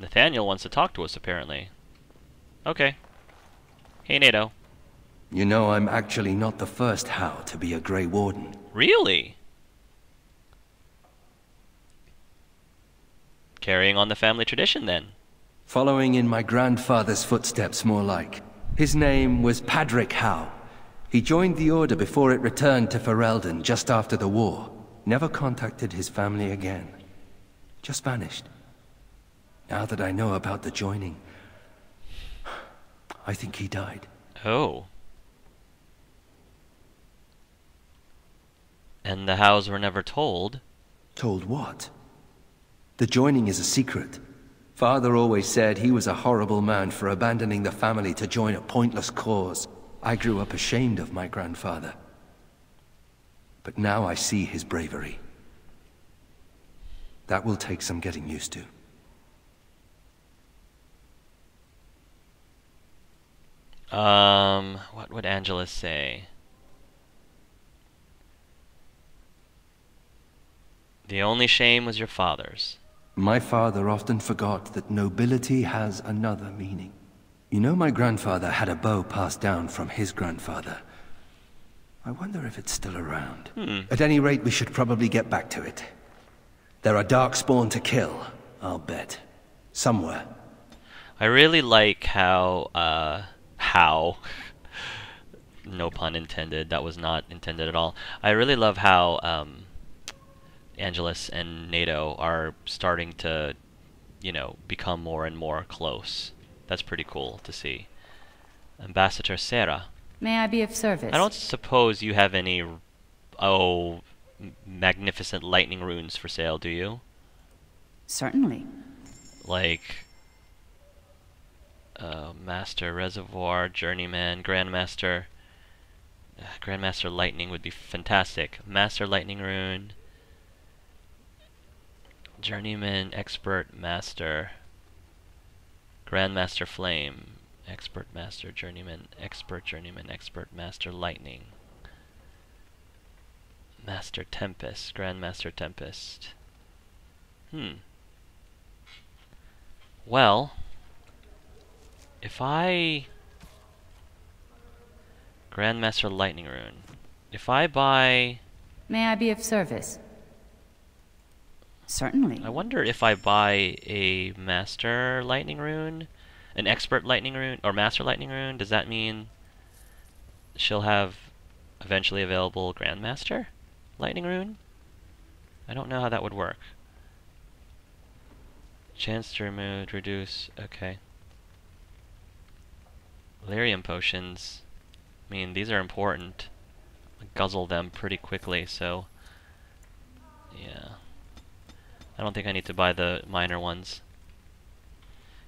Nathaniel wants to talk to us, apparently. Okay. Hey, NATO. You know, I'm actually not the first How to be a Grey Warden. Really? Carrying on the family tradition, then. Following in my grandfather's footsteps, more like. His name was Padric How. He joined the Order before it returned to Ferelden just after the war. Never contacted his family again. Just vanished. Now that I know about the joining, I think he died. Oh. And the Hows were never told. Told what? The joining is a secret. Father always said he was a horrible man for abandoning the family to join a pointless cause. I grew up ashamed of my grandfather. But now I see his bravery. That will take some getting used to. What would Angelus say? The only shame was your father's. My father often forgot that nobility has another meaning. You know, my grandfather had a bow passed down from his grandfather. I wonder if it's still around. At any rate, we should probably get back to it. There are darkspawn to kill, I'll bet. Somewhere. I really like how, no pun intended, that was not intended at all. I really love how, Angelus and NATO are starting to, you know, become more and more close. That's pretty cool to see. Ambassador Sarah. May I be of service? I don't suppose you have any, magnificent lightning runes for sale, do you? Certainly. Like, Master Reservoir, Journeyman, Grandmaster. Grandmaster Lightning would be fantastic. Master Lightning Rune. Journeyman, Expert, Master. Grandmaster Flame. Expert, Master, Journeyman, Expert, Master Lightning. Master Tempest, Grandmaster Tempest. Well, if I... Grandmaster Lightning Rune. If I buy... May I be of service? Certainly. I wonder if I buy a Master Lightning Rune, an Expert Lightning Rune, or Master Lightning Rune, does that mean she'll have eventually available Grandmaster Lightning Rune? I don't know how that would work. Chance to remove, reduce, okay. Lyrium potions. I mean, these are important. I guzzle them pretty quickly, so... yeah. I don't think I need to buy the minor ones.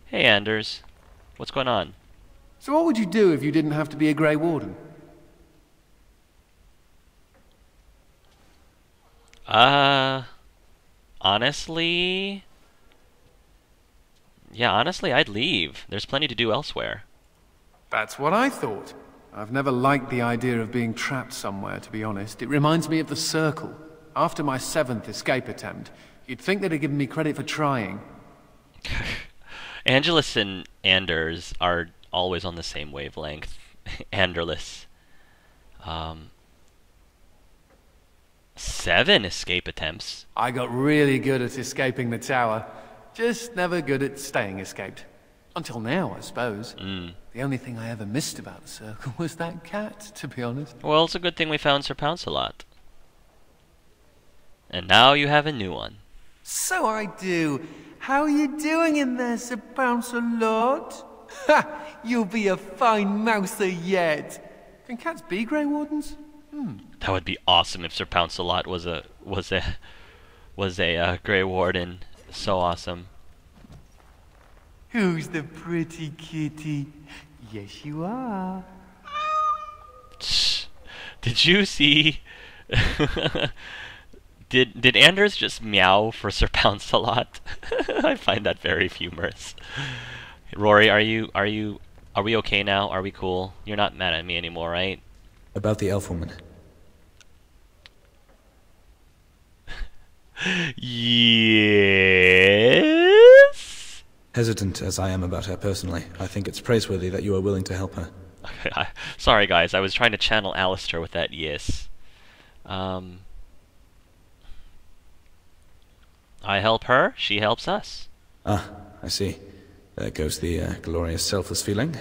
Hey, Anders. What's going on? So what would you do if you didn't have to be a Grey Warden? Honestly... yeah, honestly, I'd leave. There's plenty to do elsewhere. That's what I thought. I've never liked the idea of being trapped somewhere, to be honest. It reminds me of the Circle. After my 7th escape attempt, you'd think they'd have given me credit for trying. Angelus and Anders are always on the same wavelength. Anderless. 7 escape attempts. I got really good at escaping the tower. Just never good at staying escaped. Until now, I suppose. The only thing I ever missed about the Circle was that cat, to be honest. Well, it's a good thing we found Sir Pounce-A-Lot. And now you have a new one. So I do. How are you doing in there, Sir Pounce-A-Lot? Ha! You'll be a fine mouser yet. Can cats be Grey Wardens? That would be awesome if Sir Pounce-A-Lot was a Grey Warden. So awesome. Who's the pretty kitty? Yes, you are. Did you see? Did Anders just meow for Sir Pounce-A-Lot? I find that very humorous. Rory, are we okay now? Are we cool? You're not mad at me anymore, right? About the elf woman. Yes. Hesitant as I am about her personally, I think it's praiseworthy that you are willing to help her. Sorry, guys. I was trying to channel Alistair with that yes. I help her, she helps us. Ah, I see. There goes the glorious selfless feeling.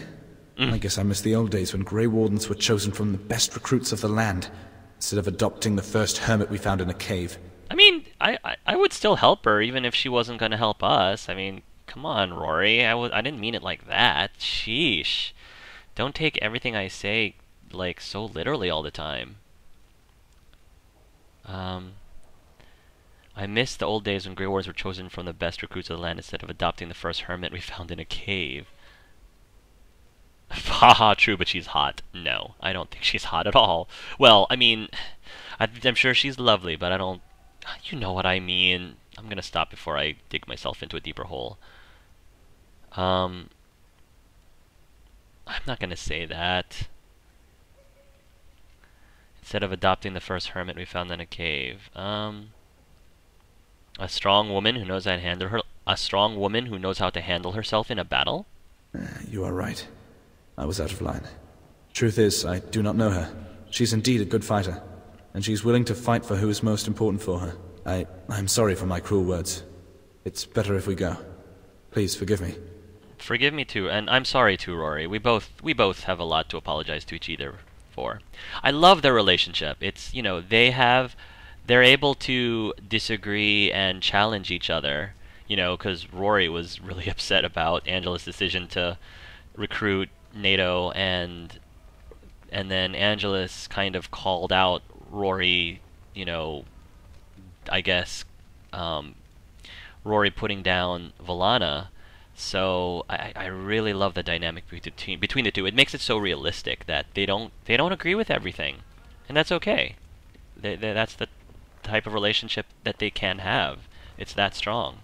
I guess I miss the old days when Grey Wardens were chosen from the best recruits of the land, instead of adopting the first hermit we found in a cave. I mean, I would still help her, even if she wasn't going to help us. I mean, come on, Rory. I didn't mean it like that. Sheesh. Don't take everything I say, like, so literally all the time. I miss the old days when Grey Wardens were chosen from the best recruits of the land instead of adopting the first hermit we found in a cave. Haha, true, but she's hot. No, I don't think she's hot at all. Well, I mean, I'm sure she's lovely, but I don't... You know what I mean. I'm gonna stop before I dig myself into a deeper hole. I'm not gonna say that. Instead of adopting the first hermit we found in a cave. A strong woman who knows how to handle her. A strong woman who knows how to handle herself in a battle. You are right. I was out of line. Truth is, I do not know her. She's indeed a good fighter, and she's willing to fight for who is most important for her. I'm sorry for my cruel words. It's better if we go. Please forgive me. Forgive me too, and I'm sorry too, Rory. We both have a lot to apologize to each other for. I love their relationship. It's, you know, they're able to disagree and challenge each other, you know, because Rory was really upset about Angelus' decision to recruit NATO, and then Angelus kind of called out Rory, you know, I guess, Rory putting down Valana. So I really love the dynamic between the two. It makes it so realistic that they don't agree with everything, and that's okay. That's the type of relationship that they can have. It's that strong.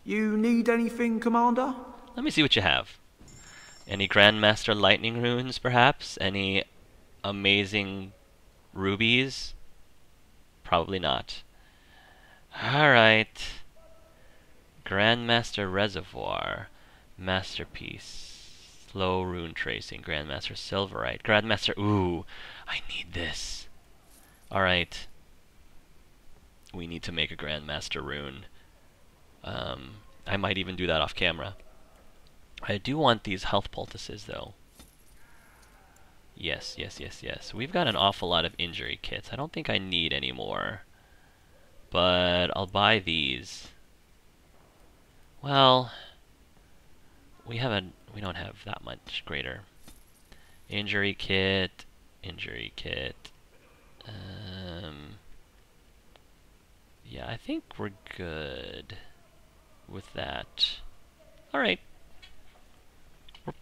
You need anything, Commander? Let me see what you have. Any Grandmaster Lightning runes, perhaps? Any amazing rubies? Probably not. Alright. Grandmaster Reservoir. Masterpiece. Slow rune tracing. Grandmaster Silverite. Grandmaster... Ooh, I need this. Alright. We need to make a Grandmaster rune. I might even do that off camera. I do want these health poultices, though. Yes. We've got an awful lot of injury kits. I don't think I need any more. But I'll buy these. Well, we don't have that much greater. Injury kit. Yeah, I think we're good with that. Alright.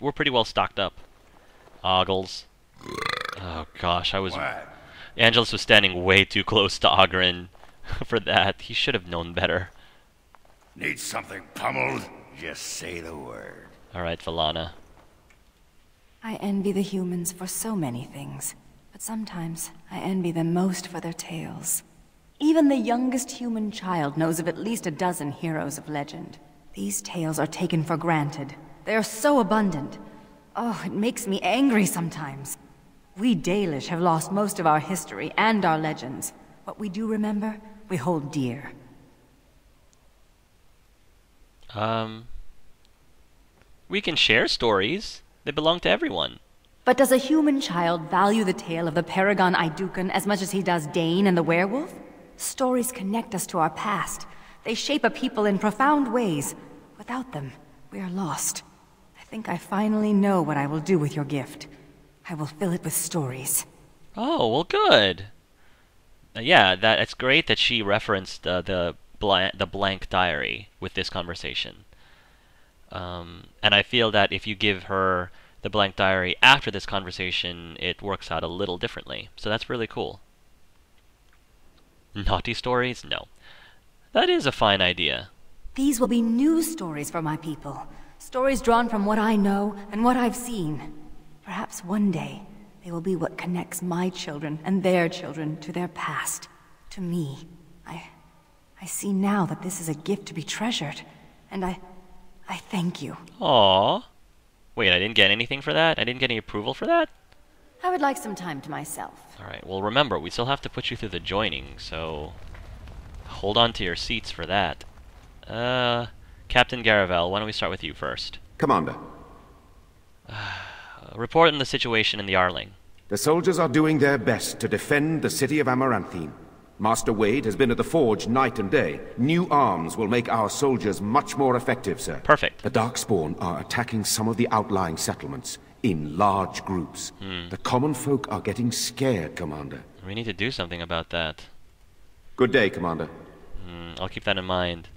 We're pretty well stocked up. Ogles. Oh gosh, Angelus was standing way too close to Ogren for that. He should have known better. Need something pummeled? Just say the word. Alright, Valana. I envy the humans for so many things, but sometimes I envy them most for their tales. Even the youngest human child knows of at least a dozen heroes of legend. These tales are taken for granted. They are so abundant. Oh, it makes me angry sometimes. We Dalish have lost most of our history and our legends. What we do remember, we hold dear. We can share stories. They belong to everyone. But does a human child value the tale of the Paragon Idukan as much as he does Dane and the werewolf? Stories connect us to our past. They shape a people in profound ways. Without them, we are lost. I think I finally know what I will do with your gift. I will fill it with stories. Oh, well, good. Yeah, it's great that she referenced the blank diary with this conversation. And I feel that if you give her the blank diary after this conversation, it works out a little differently. So that's really cool. Naughty stories? No. That is a fine idea. These will be new stories for my people. Stories drawn from what I know and what I've seen. Perhaps one day, they will be what connects my children and their children to their past. To me. I see now that this is a gift to be treasured. And I I thank you. Aww. Wait, I didn't get anything for that? I didn't get any approval for that? I would like some time to myself. Alright, well remember, we still have to put you through the joining, so hold on to your seats for that. Captain Garavel, why don't we start with you first? Commander, Report on the situation in the Arling. the soldiers are doing their best to defend the city of Amaranthine. Master Wade has been at the forge night and day. New arms will make our soldiers much more effective, sir. Perfect. The Darkspawn are attacking some of the outlying settlements in large groups. The common folk are getting scared, Commander. We need to do something about that. Good day, Commander. I'll keep that in mind.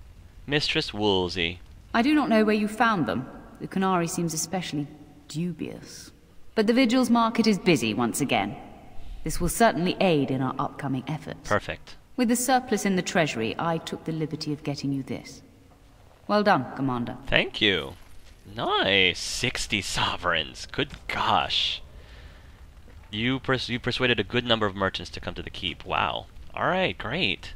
Mistress Woolsey. I do not know where you found them. The Canary seems especially dubious. But the Vigil's market is busy once again. This will certainly aid in our upcoming efforts. Perfect. With the surplus in the treasury, I took the liberty of getting you this. Well done, Commander. Thank you. Nice. 60 sovereigns. Good gosh. You persuaded a good number of merchants to come to the keep. Wow. Alright, great.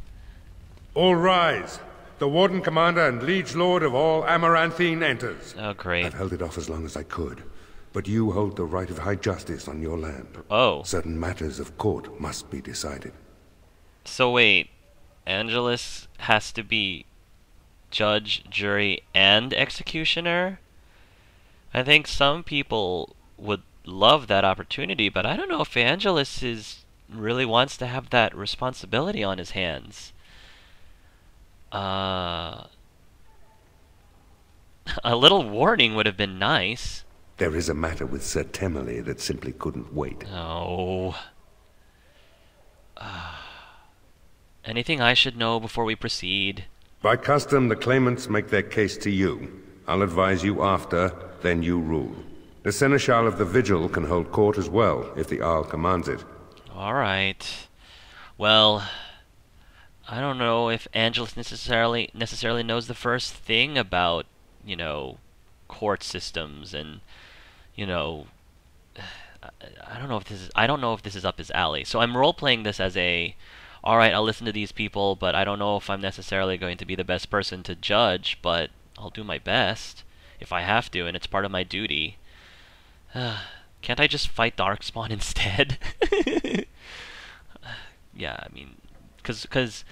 All rise. The Warden Commander and Liege Lord of all Amaranthine enters. Oh, great. I've held it off as long as I could, but you hold the right of high justice on your land. Oh. Certain matters of court must be decided. So wait, Angelus has to be judge, jury, and executioner? I think some people would love that opportunity, but I don't know if Angelus really wants to have that responsibility on his hands. A little warning would have been nice. There is a matter with Sir Temmerley that simply couldn't wait. Oh. Anything I should know before we proceed? By custom, the claimants make their case to you. I'll advise you after, then you rule. The Seneschal of the Vigil can hold court as well, if the Arl commands it. Alright. Well, I don't know if Angelus necessarily knows the first thing about, you know, court systems and, you know, I don't know if this is up his alley. So I'm role playing this as a, all right, I'll listen to these people, but I don't know if I'm necessarily going to be the best person to judge, but I'll do my best if I have to, and it's part of my duty. Can't I just fight Darkspawn instead? Yeah, I mean, because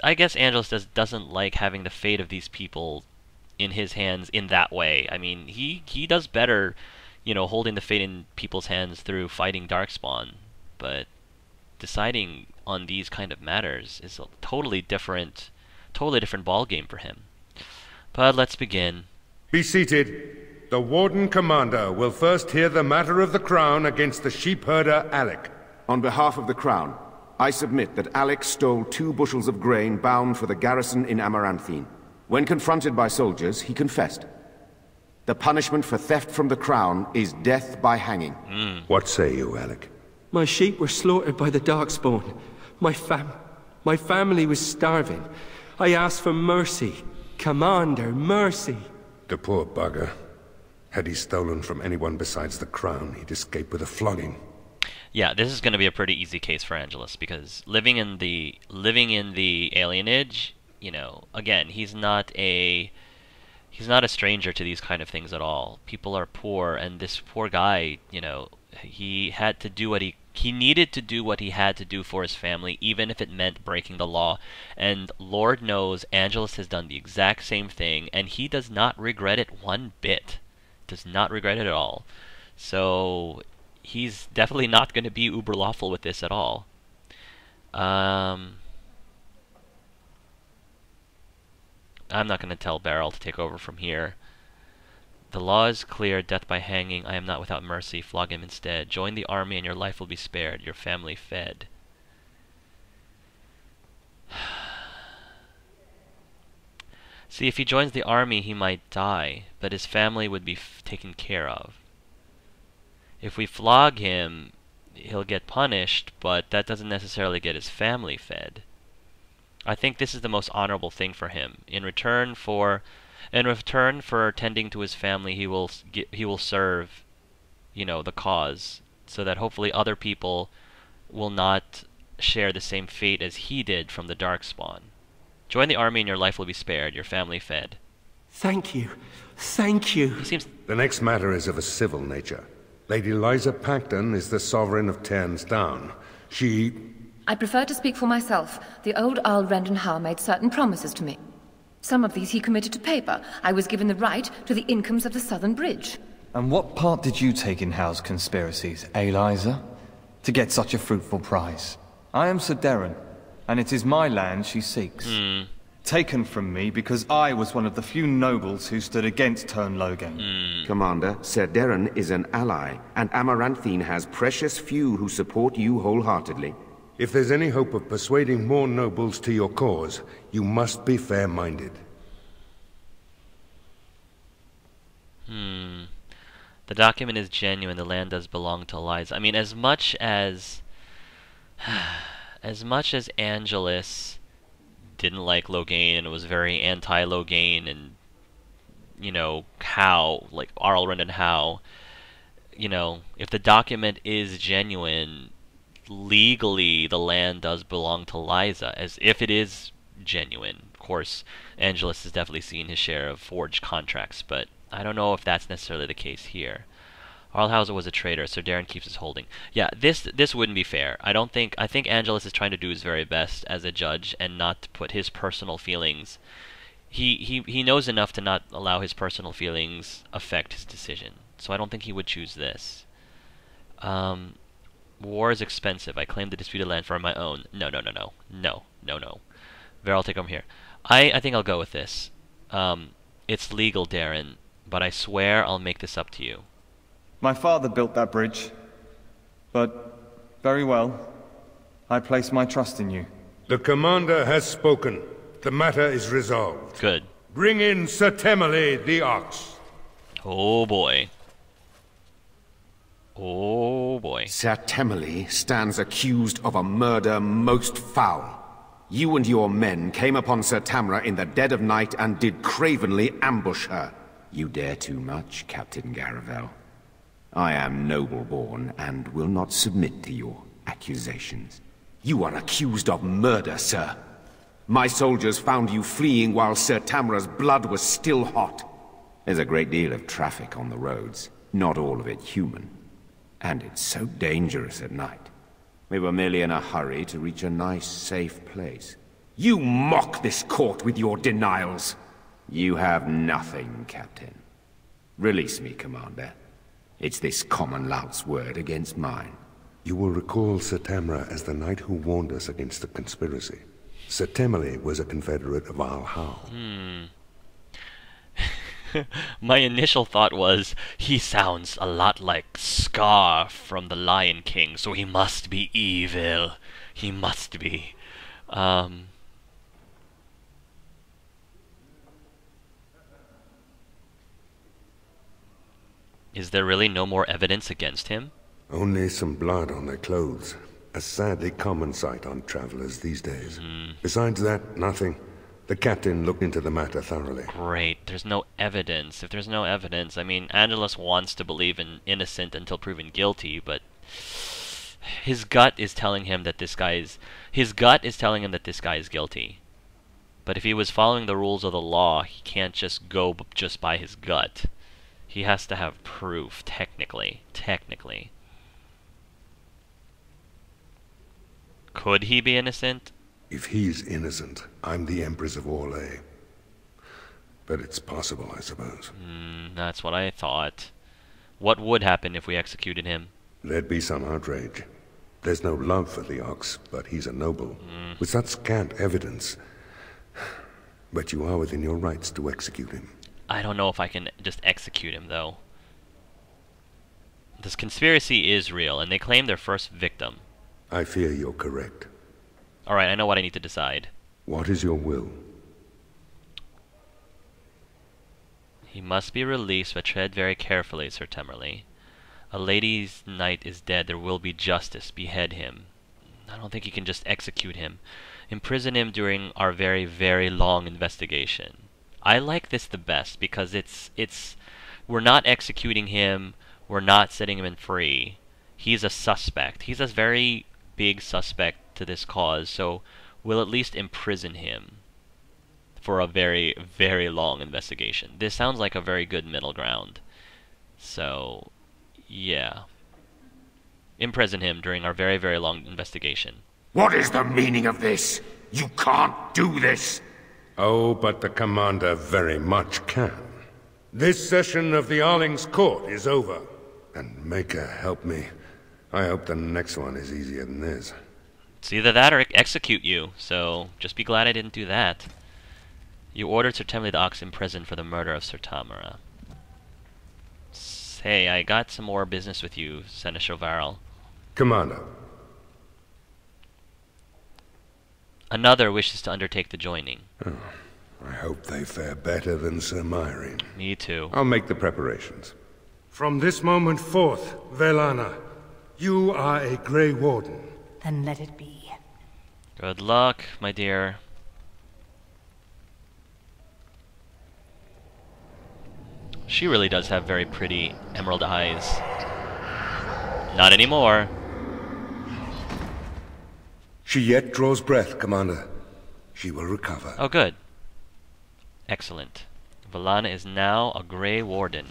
I guess Angelus doesn't like having the fate of these people in his hands in that way. I mean, he does better, you know, holding the fate in people's hands through fighting Darkspawn, but deciding on these kind of matters is a totally different ball game for him. But let's begin. Be seated. The Warden Commander will first hear the matter of the Crown against the sheepherder Alec. On behalf of the Crown, I submit that Alec stole 2 bushels of grain bound for the garrison in Amaranthine. When confronted by soldiers, he confessed. The punishment for theft from the Crown is death by hanging. What say you, Alec? My sheep were slaughtered by the Darkspawn. My family was starving. I asked for mercy. Commander, mercy. The poor bugger. Had he stolen from anyone besides the Crown, he'd escape with a flogging. Yeah, this is going to be a pretty easy case for Angelus, because living in the alienage, you know, again, he's not a stranger to these kind of things at all. People are poor, and this poor guy, you know, he had to do what he needed to do what he had to do for his family, even if it meant breaking the law. And Lord knows Angelus has done the exact same thing, and he does not regret it one bit. Does not regret it at all. So he's definitely not going to be uber lawful with this at all. I'm not going to tell Varel to take over from here. The law is clear, death by hanging. I am not without mercy. Flog him instead. Join the army and your life will be spared, your family fed. See, if he joins the army, he might die, but his family would be taken care of. If we flog him, he'll get punished, but that doesn't necessarily get his family fed. I think this is the most honorable thing for him. In return for tending to his family, he will serve, you know, the cause, so that hopefully other people will not share the same fate as he did from the Darkspawn. Join the army and your life will be spared, your family fed. Thank you. Thank you. He seems... The next matter is of a civil nature. Lady Liza Pacton is the sovereign of Terns Down. She... I prefer to speak for myself. The old Earl Rendon Howe made certain promises to me. Some of these he committed to paper. I was given the right to the incomes of the Southern Bridge. And what part did you take in Howe's conspiracies, Liza? To get such a fruitful prize? I am Sir Darren, and it is my land she seeks. Taken from me because I was one of the few nobles who stood against Tern Logain. Commander, Sir Darren is an ally, and Amaranthine has precious few who support you wholeheartedly. If there's any hope of persuading more nobles to your cause, you must be fair-minded. The document is genuine. The land does belong to Liza. I mean, as much as Angelus didn't like Logain and was very anti-Logain, and you know, Howe, like Arl Rendon Howe, you know, if the document is genuine, legally the land does belong to Liza, as if it is genuine. Of course, Angelus has definitely seen his share of forged contracts, but I don't know if that's necessarily the case here. Arlhauser was a traitor, so Darren keeps his holding. Yeah, this wouldn't be fair. I think Angelus is trying to do his very best as a judge and not to put his personal feelings. He knows enough to not allow his personal feelings affect his decision. So I don't think he would choose this. War is expensive. I claim the disputed land for my own. No. Varel, take him here. I think I'll go with this. It's legal, Darren, but I swear I'll make this up to you. My father built that bridge, but very well. I place my trust in you. The commander has spoken. The matter is resolved. Good. Bring in Sir Temmerley the Ox. Oh boy. Oh boy. Sir Temmerley stands accused of a murder most foul. You and your men came upon Sir Tamra in the dead of night and did cravenly ambush her. You dare too much, Captain Garavel. I am noble-born and will not submit to your accusations. You are accused of murder, sir. My soldiers found you fleeing while Sir Tamra's blood was still hot. There's a great deal of traffic on the roads, not all of it human. And it's so dangerous at night. We were merely in a hurry to reach a nice, safe place. You mock this court with your denials. You have nothing, Captain. Release me, Commander. It's this common lout's word against mine. You will recall Sir Tamra as the knight who warned us against the conspiracy. Sir Temmerley was a confederate of Arl Howe. My initial thought was, he sounds a lot like Scar from The Lion King, so he must be evil. He must be. Is there really no more evidence against him? Only some blood on their clothes. A sadly common sight on travelers these days. Besides that, nothing. The captain looked into the matter thoroughly. Great. There's no evidence. If there's no evidence, I mean, Angelus wants to believe in innocent until proven guilty, but his gut is telling him that this guy is guilty. But if he was following the rules of the law, he can't just go just by his gut. He has to have proof, technically. Could he be innocent? If he's innocent, I'm the Empress of Orlais. But it's possible, I suppose. That's what I thought. What would happen if we executed him? There'd be some outrage. There's no love for the Ox, but he's a noble. With such scant evidence. But you are within your rights to execute him. I don't know if I can just execute him, though. This conspiracy is real, and they claim their first victim. I fear you're correct. Alright, I know what I need to decide. What is your will? He must be released, but tread very carefully, Sir Temmerley. A lady's knight is dead. There will be justice. Behead him. I don't think you can just execute him. Imprison him during our very, very long investigation. I like this the best because we're not executing him, we're not setting him free. He's a suspect. He's a very big suspect to this cause, so we'll at least imprison him for a very, very long investigation. This sounds like a very good middle ground. So, yeah. Imprison him during our very, very long investigation. What is the meaning of this? You can't do this! Oh, but the commander very much can. This session of the Arling's court is over. And Maker, help me. I hope the next one is easier than this. It's either that or execute you, so just be glad I didn't do that. You ordered Sir Temley the Ox imprisoned for the murder of Sir Tamara. Hey, I got some more business with you, Seneschal Varel. Commander. Another wishes to undertake the joining. Oh, I hope they fare better than Sir Myrene. Me too. I'll make the preparations. From this moment forth, Velana, you are a Grey Warden. Then let it be. Good luck, my dear. She really does have very pretty emerald eyes. Not anymore. She yet draws breath, Commander. She will recover. Oh, good. Excellent. Velana is now a Grey Warden.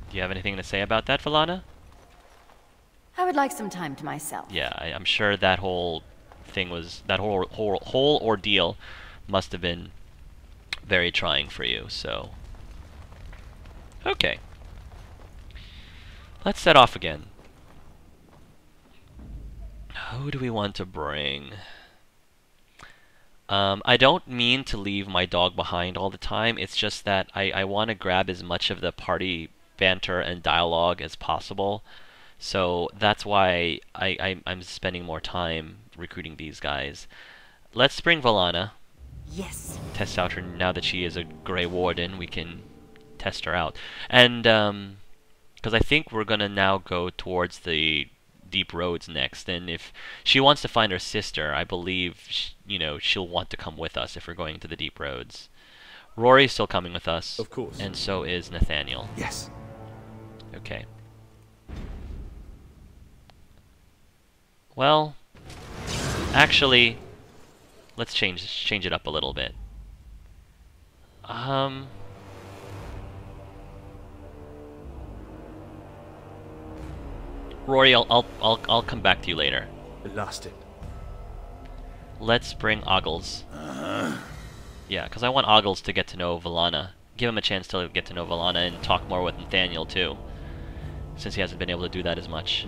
Do you have anything to say about that, Velana? I would like some time to myself. Yeah, I'm sure that whole thing was... that whole ordeal must have been very trying for you, so... Okay. Let's set off again. Who do we want to bring? I don't mean to leave my dog behind all the time. It's just that I want to grab as much of the party banter and dialogue as possible. So that's why I'm spending more time recruiting these guys. Let's bring Velana. Yes. Test out her now that she is a Grey Warden. We can test her out. And, because I think we're going to now go towards the deep roads next, and if she wants to find her sister, I believe she'll want to come with us if we're going to the deep roads. Rory's still coming with us, of course, and so is Nathaniel. Yes. Okay. Well, actually, let's change it up a little bit. Rory, I'll come back to you later. Lost it. Let's bring Ogles. Yeah, because I want Ogles to get to know Velana. Give him a chance to get to know Velana and talk more with Nathaniel too, since he hasn't been able to do that as much.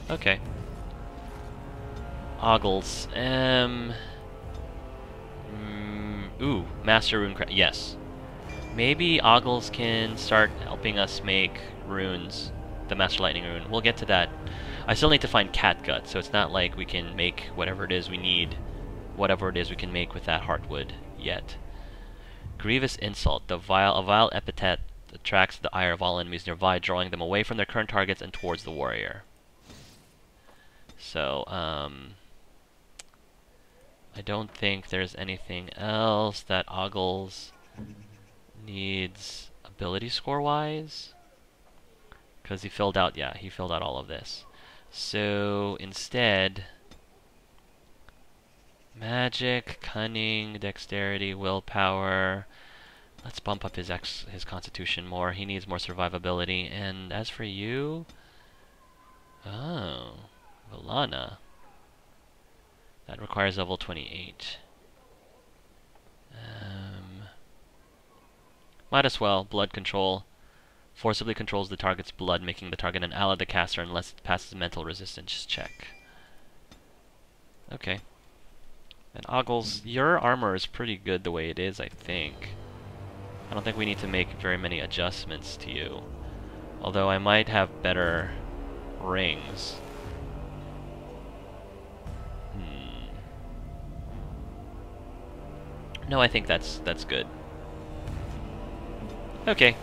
Okay. Ogles. Ooh, Master Rune Craft. Yes. Maybe Ogles can start helping us make runes. The Master Lightning Rune. We'll get to that. I still need to find Catgut, so it's not like we can make whatever it is we need, whatever it is we can make with that Heartwood yet. Grievous Insult. A vile epithet attracts the ire of all enemies nearby, drawing them away from their current targets and towards the warrior. So, I don't think there's anything else that Ogles needs ability score-wise. Because he filled out, yeah, he filled out all of this. So, instead, magic, cunning, dexterity, willpower. Let's bump up his constitution more. He needs more survivability. And as for you... Oh, Velana. That requires level 28. Might as well. Blood control. Forcibly controls the target's blood, making the target an ally of the caster unless it passes mental resistance check. Okay. And Ogles, your armor is pretty good the way it is, I think. I don't think we need to make very many adjustments to you. Although I might have better rings. No, I think that's good. Okay.